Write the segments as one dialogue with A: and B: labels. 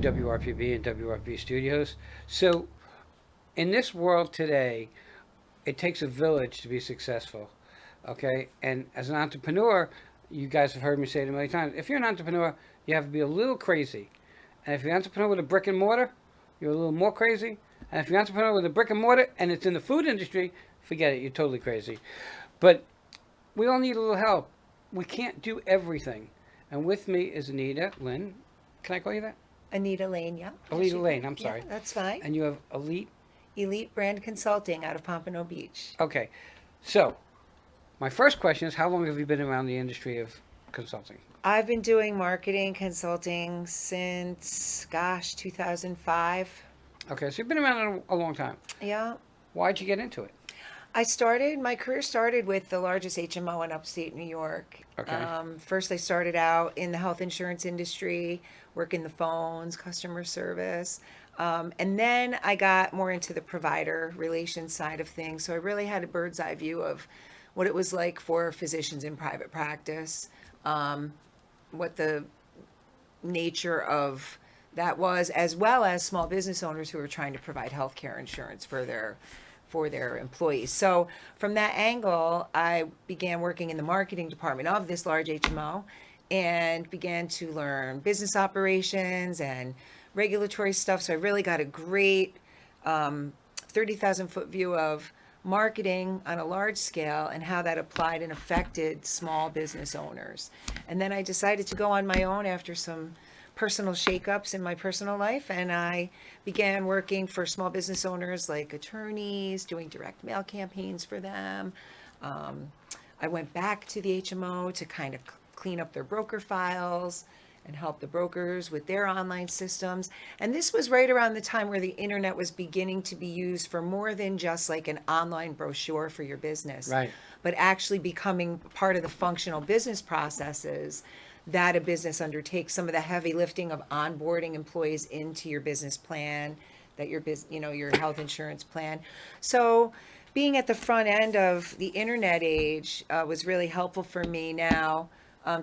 A: WRPB and WRP Studios. So, in this world today, it takes a village to be successful. Okay, and as an entrepreneur, you guys have heard me say it a million times. If you're an entrepreneur, you have to be a little crazy, and if you're an entrepreneur with a brick and mortar, you're a little more crazy. And if you're an entrepreneur with a brick and mortar and it's in the food industry, forget it. You're totally crazy. But we all need a little help. We can't do everything. And with me is Anita Lynn. Can I call you that?
B: Anita Lane, yeah.
A: Alita Lane, I'm sorry.
B: Yeah, that's fine.
A: And you have Elite.
B: Elite Brand Consulting out of Pompano Beach.
A: Okay. So, my first question is, how long have you been around the industry of consulting?
B: I've been doing marketing consulting since, 2005.
A: Okay, so you've been around a long time.
B: Yeah.
A: Why'd you get into it?
B: My career started with the largest HMO in upstate New York.
A: Okay.
B: First, I started out in the health insurance industry, working the phones, customer service. And then I got more into the provider relations side of things. So I really had a bird's eye view of what it was like for physicians in private practice, what the nature of that was, as well as small business owners who were trying to provide healthcare insurance for their employees. So from that angle, I began working in the marketing department of this large HMO and began to learn business operations and regulatory stuff. So I really got a great 30,000 foot view of marketing on a large scale and how that applied and affected small business owners. And then I decided to go on my own after some personal shakeups in my personal life, and I began working for small business owners like attorneys, doing direct mail campaigns for them. I went back to the HMO to kind of clean up their broker files and help the brokers with their online systems. And this was right around the time where the internet was beginning to be used for more than just like an online brochure for your business,
A: Right.
B: but actually becoming part of the functional business processes that a business undertakes, some of the heavy lifting of onboarding employees into your business plan, that your health insurance plan. So being at the front end of the internet age was really helpful for me now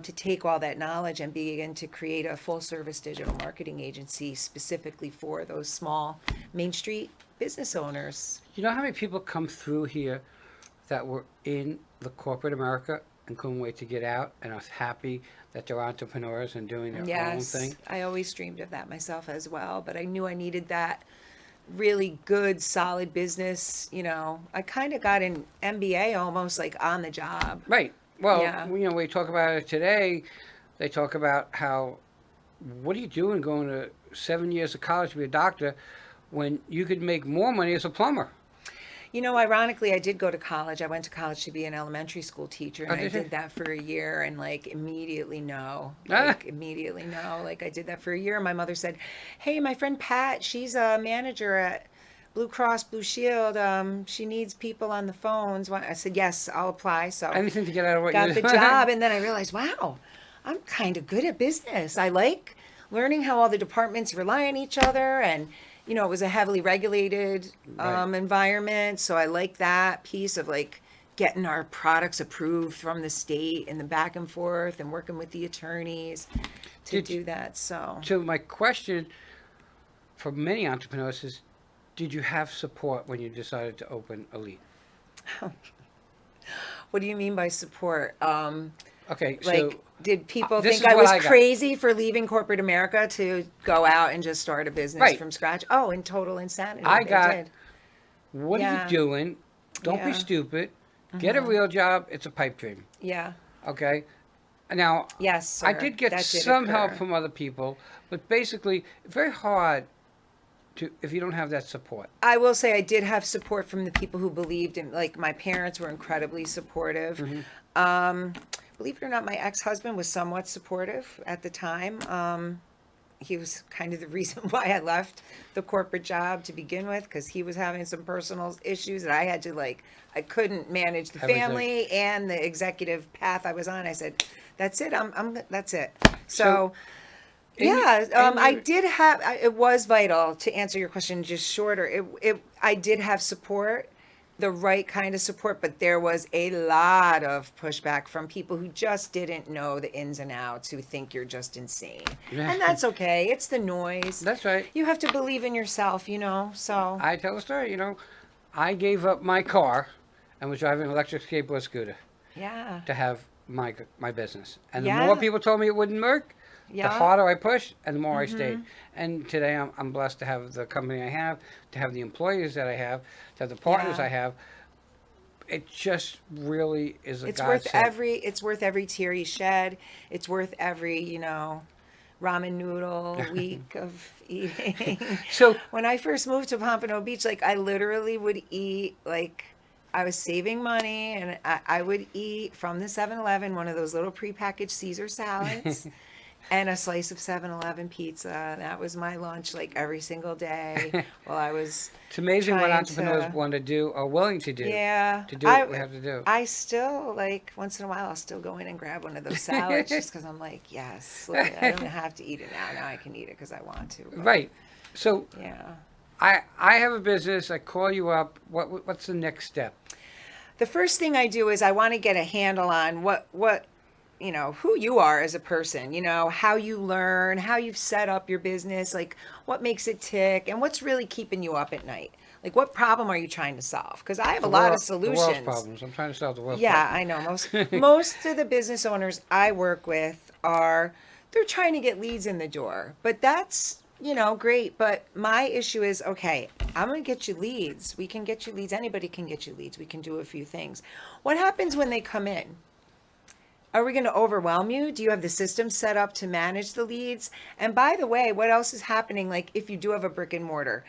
B: to take all that knowledge and begin to create a full service digital marketing agency specifically for those small Main Street business owners.
A: You know how many people come through here that were in the corporate America and couldn't wait to get out and are happy that they're entrepreneurs and doing their own
B: Yes,
A: thing?
B: I always dreamed of that myself as well, but I knew I needed that really good, solid business. I kind of got an MBA almost like on the job.
A: Right. Well,
B: Yeah.
A: we talk about it today. They talk about how, what are you doing going to 7 years of college to be a doctor when you could make more money as a plumber?
B: Ironically, I did go to college. I went to college to be an elementary school teacher, and
A: Oh,
B: I
A: did you?
B: did that for a year, and immediately no.
A: Ah.
B: Immediately no. I did that for a year, and my mother said, "Hey, my friend Pat, she's a manager at Blue Cross Blue Shield. She needs people on the phones." I said, "Yes, I'll apply." So
A: Anything to get out of what
B: got
A: you're
B: the
A: doing.
B: job, and then I realized, wow, I'm kind of good at business. I like learning how all the departments rely on each other, and it was a heavily regulated
A: Right.
B: environment, so I like that piece of getting our products approved from the state and the back and forth and working with the attorneys to
A: Did you-
B: do that. So
A: So my question for many entrepreneurs is, did you have support when you decided to open Elite?
B: what do you mean by support?
A: Okay, so
B: Did people
A: this
B: think
A: is
B: I
A: what
B: was
A: I got.
B: crazy for leaving corporate America to go out and just start a business
A: Right.
B: from scratch? Oh, in total insanity.
A: I
B: they
A: got,
B: did.
A: what are
B: Yeah.
A: you doing? Don't be
B: Yeah.
A: stupid. Get a real job. It's a pipe dream.
B: Yeah.
A: Okay? Now,
B: Yes,
A: I
B: sir.
A: did get
B: That did
A: some help
B: occur.
A: from other people, but basically, very hard to if you don't have that support.
B: I will say I did have support from the people who believed in, my parents were incredibly supportive. Believe it or not, my ex-husband was somewhat supportive at the time. He was kind of the reason why I left the corporate job to begin with, because he was having some personal issues that I had to I couldn't manage the
A: Everything.
B: family and the executive path I was on. I said, that's it. That's it.
A: So,
B: So
A: in your-
B: yeah,
A: in
B: I
A: your-
B: did have. It was vital to answer your question just shorter. I did have support, the right kind of support, but there was a lot of pushback from people who just didn't know the ins and outs, who think you're just insane. And that's okay. It's the noise.
A: That's right.
B: You have to believe in yourself, you know. So,
A: I tell a story. I gave up my car and was driving an electric skateboard scooter
B: yeah.
A: to have my business. And the
B: Yeah.
A: more people told me it wouldn't work, the
B: Yeah.
A: harder I pushed and the more I stayed. And today I'm blessed to have the company I have, to have the employees that I have, to have the partners
B: Yeah.
A: I have. It just really is a
B: It's worth
A: godsend.
B: it's worth every tear you shed. It's worth every, ramen noodle week of eating.
A: So
B: When I first moved to Pompano Beach, like I literally would eat like I was saving money and I would eat from the 7-Eleven one of those little prepackaged Caesar salads and a slice of 7-Eleven pizza. That was my lunch like every single day while I was
A: it's amazing what
B: trying
A: entrepreneurs
B: to.
A: want to do or willing to do
B: Yeah,
A: to do what we have to do.
B: I still like once in a while I'll still go in and grab one of those salads just because I'm like, yes, look, I don't have to eat it now. Now I can eat it because I want to. But,
A: Right. So
B: yeah.
A: I have a business. I call you up. What's the next step?
B: The first thing I do is I want to get a handle on what who you are as a person, how you learn, how you've set up your business, like what makes it tick and what's really keeping you up at night. Like what problem are you trying to solve? Because I have a lot of
A: The world's
B: solutions.
A: problems. I'm trying to solve the world's
B: Yeah,
A: problems.
B: I know. Most of the business owners I work with they're trying to get leads in the door. But that's, great. But my issue is, okay, I'm going to get you leads. We can get you leads. Anybody can get you leads. We can do a few things. What happens when they come in? Are we going to overwhelm you? Do you have the system set up to manage the leads? And by the way, what else is happening? Like if you do have a brick and mortar,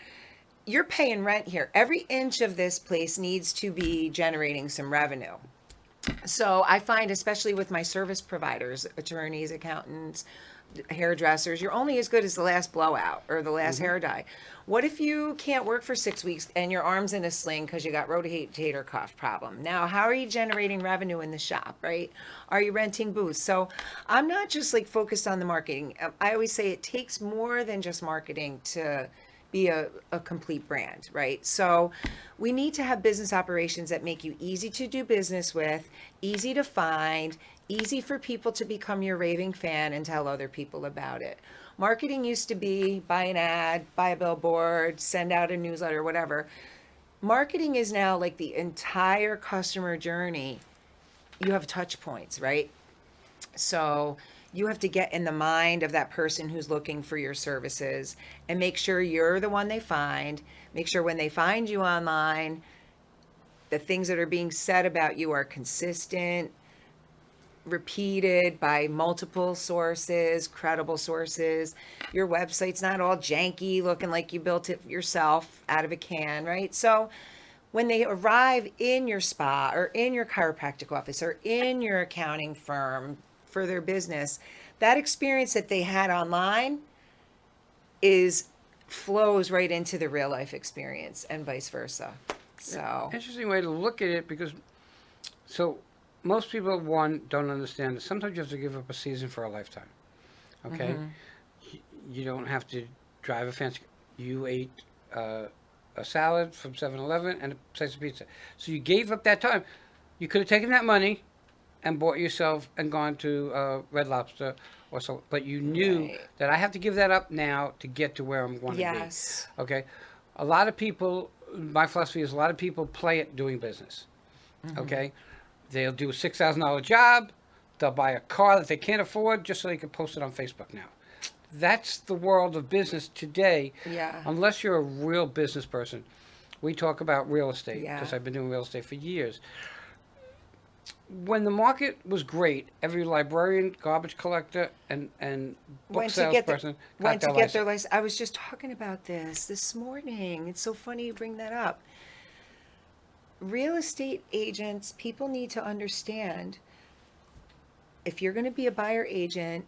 B: you're paying rent here. Every inch of this place needs to be generating some revenue. So I find, especially with my service providers, attorneys, accountants, hairdressers, you're only as good as the last blowout or the last hair dye. What if you can't work for 6 weeks and your arm's in a sling because you got rotator cuff problem? Now, how are you generating revenue in the shop, right? Are you renting booths? So I'm not just like focused on the marketing. I always say it takes more than just marketing to be a complete brand, right? So we need to have business operations that make you easy to do business with, easy to find, easy for people to become your raving fan and tell other people about it. Marketing used to be buy an ad, buy a billboard, send out a newsletter, whatever. Marketing is now like the entire customer journey. You have touch points, right? So you have to get in the mind of that person who's looking for your services and make sure you're the one they find. Make sure when they find you online, the things that are being said about you are consistent, repeated by multiple sources, credible sources. Your website's not all janky, looking like you built it yourself out of a can, right? So when they arrive in your spa or in your chiropractic office or in your accounting firm for their business, that experience that they had online flows right into the real life experience and vice versa. So
A: Interesting way to look at it because so most people don't understand that sometimes you have to give up a season for a lifetime. Okay, you don't have to drive a fancy. You ate a salad from 7-Eleven and a slice of pizza, so you gave up that time. You could have taken that money and bought yourself and gone to Red Lobster or so, but you knew
B: Right.
A: that I have to give that up now to get to where I'm going to
B: Yes.
A: be. Okay, a lot of people. My philosophy is a lot of people play at doing business. Okay, they'll do a $6,000 job. They'll buy a car that they can't afford just so they can post it on Facebook now. That's the world of business today.
B: Yeah.
A: Unless you're a real business person. We talk about real estate
B: Yeah.
A: because I've been doing real estate for years. When the market was great, every librarian, garbage collector, and book
B: Went to get
A: salesperson
B: went
A: got
B: to
A: their
B: get their
A: license.
B: license. I was just talking about this morning. It's so funny you bring that up. Real estate agents, people need to understand if you're going to be a buyer agent,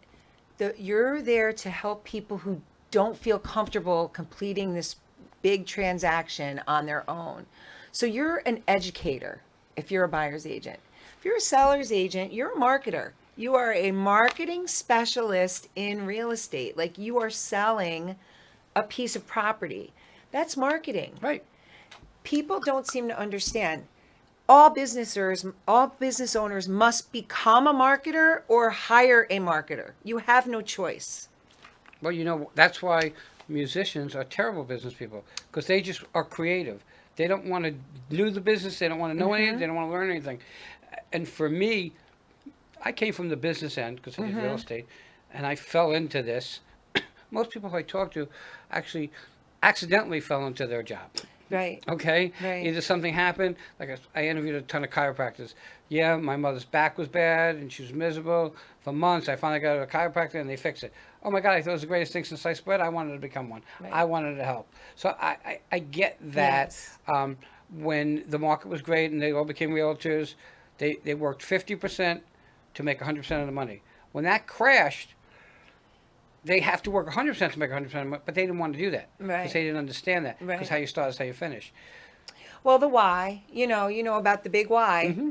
B: you're there to help people who don't feel comfortable completing this big transaction on their own. So you're an educator if you're a buyer's agent. If you're a seller's agent, you're a marketer. You are a marketing specialist in real estate. Like you are selling a piece of property. That's marketing.
A: Right.
B: people don't seem to understand. All business owners must become a marketer or hire a marketer. You have no choice.
A: Well, that's why musicians are terrible business people because they just are creative. They don't want to do the business. They don't want to know anything. They don't want to learn anything. And for me, I came from the business end because I did real estate, and I fell into this. Most people I talk to actually accidentally fell into their job.
B: Right.
A: Okay,
B: Right.
A: either something happened. Like I interviewed a ton of chiropractors. Yeah, my mother's back was bad and she was miserable for months. I finally got to a chiropractor and they fixed it. Oh my God, I thought it was the greatest thing since sliced bread. I wanted to become one.
B: Right.
A: I wanted to help. So I get that.
B: Yes.
A: When the market was great and they all became realtors, they worked 50% to make 100% of the money. When that crashed, they have to work 100% to make 100%, but they didn't want to do that
B: Right.
A: because they didn't understand that.
B: Right.
A: Because how you start is how you finish.
B: Well, the why, you know about the big why.
A: Mm-hmm.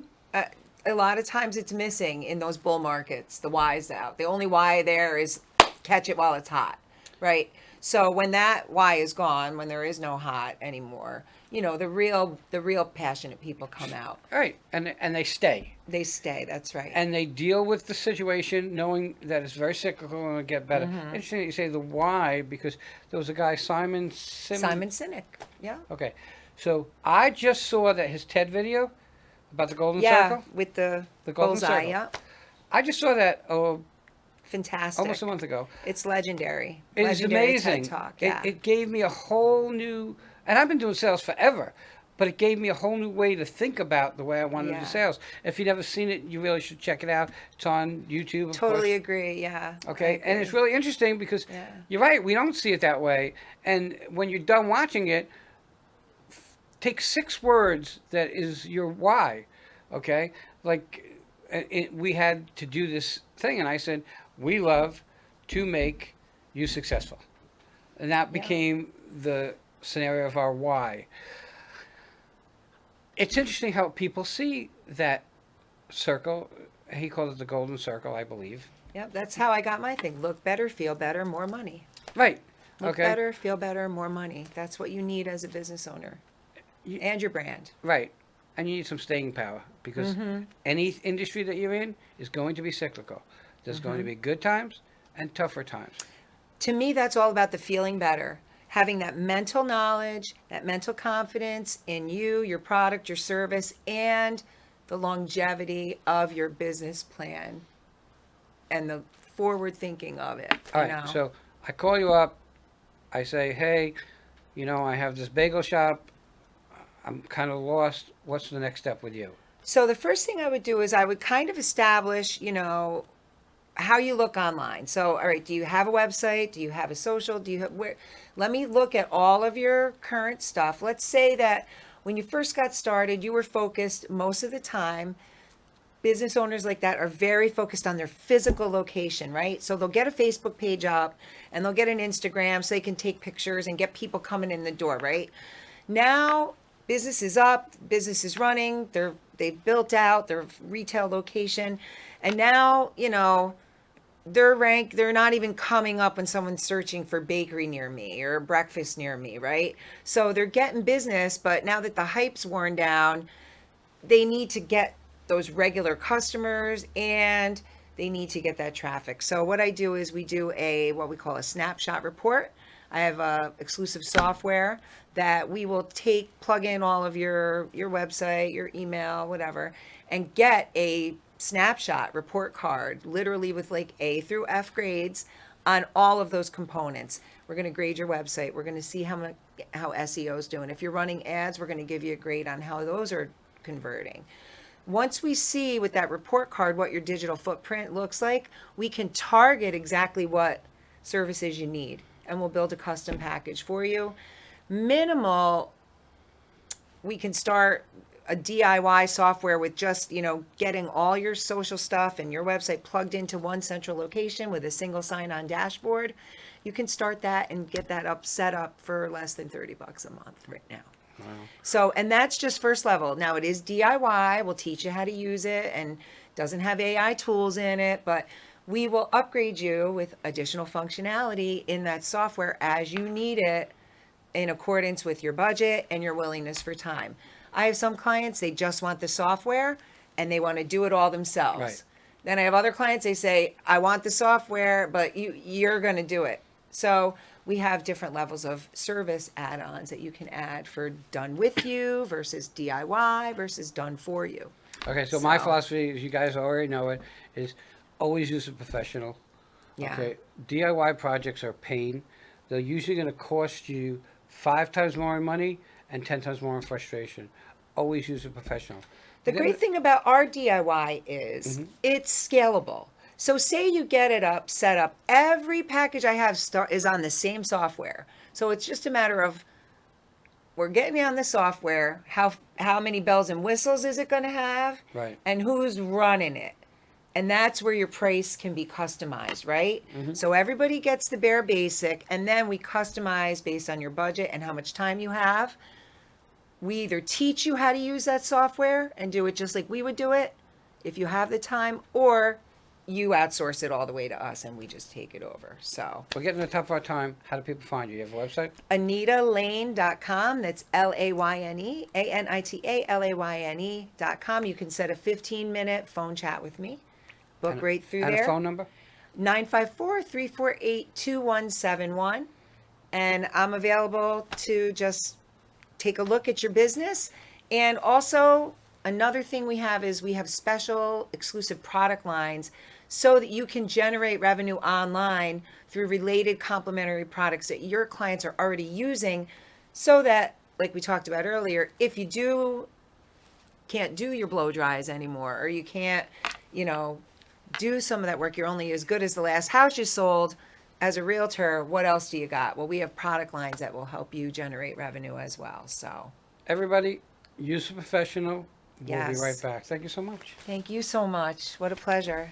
B: A lot of times it's missing in those bull markets. The why's out. The only why there is catch it while it's hot, right? So when that why is gone, when there is no hot anymore, the real passionate people come out.
A: Right, and they stay.
B: They stay. That's right.
A: And they deal with the situation knowing that it's very cyclical and it'll get better. Interesting that you say the why because there was a guy, Simon
B: Sinek. Yeah.
A: Okay, so I just saw that his TED video about the golden
B: Yeah,
A: circle.
B: with the
A: golden
B: bullseye.
A: circle.
B: Yeah.
A: I just saw that
B: Fantastic.
A: almost a month ago.
B: It's legendary.
A: It is
B: Legendary
A: amazing.
B: TED Talk. Yeah.
A: It gave me a whole new, and I've been doing sales forever, but it gave me a whole new way to think about the way I wanted to do sales. If you've never seen it, you really should check it out. It's on YouTube, of
B: Totally
A: course.
B: agree. Yeah.
A: Okay, and it's really interesting because
B: Yeah.
A: you're right, we don't see it that way. And when you're done watching it, take 6 words that is your why. Okay, like we had to do this thing, and I said, we love to make you successful. And that became the scenario of our why. It's interesting how people see that circle. He called it the golden circle, I believe.
B: Yep, that's how I got my thing. Look better, feel better, more money.
A: Right.
B: Look
A: Okay.
B: better, feel better, more money. That's what you need as a business owner. And your brand.
A: Right. And you need some staying power because any industry that you're in is going to be cyclical. There's going to be good times and tougher times.
B: To me, that's all about the feeling better. Having that mental knowledge, that mental confidence in you, your product, your service, and the longevity of your business plan and the forward thinking of it.
A: All right. So I call you up. I say, hey, I have this bagel shop. I'm kind of lost. What's the next step with you?
B: So the first thing I would do is I would kind of establish, how you look online. So, all right, do you have a website? Do you have a social? Do you have where? Let me look at all of your current stuff. Let's say that when you first got started, you were focused most of the time. Business owners like that are very focused on their physical location, right? So they'll get a Facebook page up and they'll get an Instagram so they can take pictures and get people coming in the door, right? Now, business is up, business is running, they've built out their retail location, and now, they're not even coming up when someone's searching for bakery near me or breakfast near me, right? So they're getting business, but now that the hype's worn down, they need to get those regular customers and they need to get that traffic. So what I do is we do what we call a snapshot report. I have exclusive software that we will plug in all of your website, your email, whatever, and get a snapshot report card, literally with like A through F grades on all of those components. We're going to grade your website. We're going to see how SEO is doing. If you're running ads, we're going to give you a grade on how those are converting. Once we see with that report card what your digital footprint looks like, we can target exactly what services you need, and we'll build a custom package for you. Minimal, we can start a DIY software with just, getting all your social stuff and your website plugged into one central location with a single sign-on dashboard. You can start that and get that set up for less than $30 a month right now.
A: Wow.
B: So, and that's just first level. Now it is DIY. We'll teach you how to use it and doesn't have AI tools in it, but we will upgrade you with additional functionality in that software as you need it in accordance with your budget and your willingness for time. I have some clients, they just want the software and they want to do it all themselves.
A: Right.
B: Then I have other clients, they say, I want the software, but you're going to do it. So we have different levels of service add-ons that you can add for done with you versus DIY versus done for you.
A: Okay, so my
B: So-
A: philosophy, as you guys already know it, is always use a professional.
B: Yeah.
A: Okay, DIY projects are pain. They're usually going to cost you 5 times more in money and 10 times more in frustration. Always use a professional.
B: The
A: You're
B: great
A: gonna-
B: thing about our DIY is it's scalable. So say you get it up, set up, every package I have is on the same software. So it's just a matter of we're getting you on the software. How many bells and whistles is it going to have?
A: Right.
B: And who's running it? And that's where your price can be customized, right? So everybody gets the bare basic, and then we customize based on your budget and how much time you have. We either teach you how to use that software and do it just like we would do it if you have the time, or you outsource it all the way to us and we just take it over. So
A: We're getting to the top of our time. How do people find you? You have a website?
B: AnitaLane.com, that's LAYNE, ANITALAYNE.com. You can set a 15-minute phone chat with me. Book
A: And-
B: right through
A: and
B: there.
A: a phone number?
B: 954-348-2171. And I'm available to just take a look at your business. And also, another thing we have is we have special exclusive product lines so that you can generate revenue online through related complementary products that your clients are already using, so that, like we talked about earlier, if you can't do your blow dries anymore, or you can't, do some of that work, you're only as good as the last house you sold. As a realtor, what else do you got? Well, we have product lines that will help you generate revenue as well. So
A: Everybody, use a professional. We'll be
B: Yes.
A: right back. Thank you so much.
B: thank you so much. What a pleasure.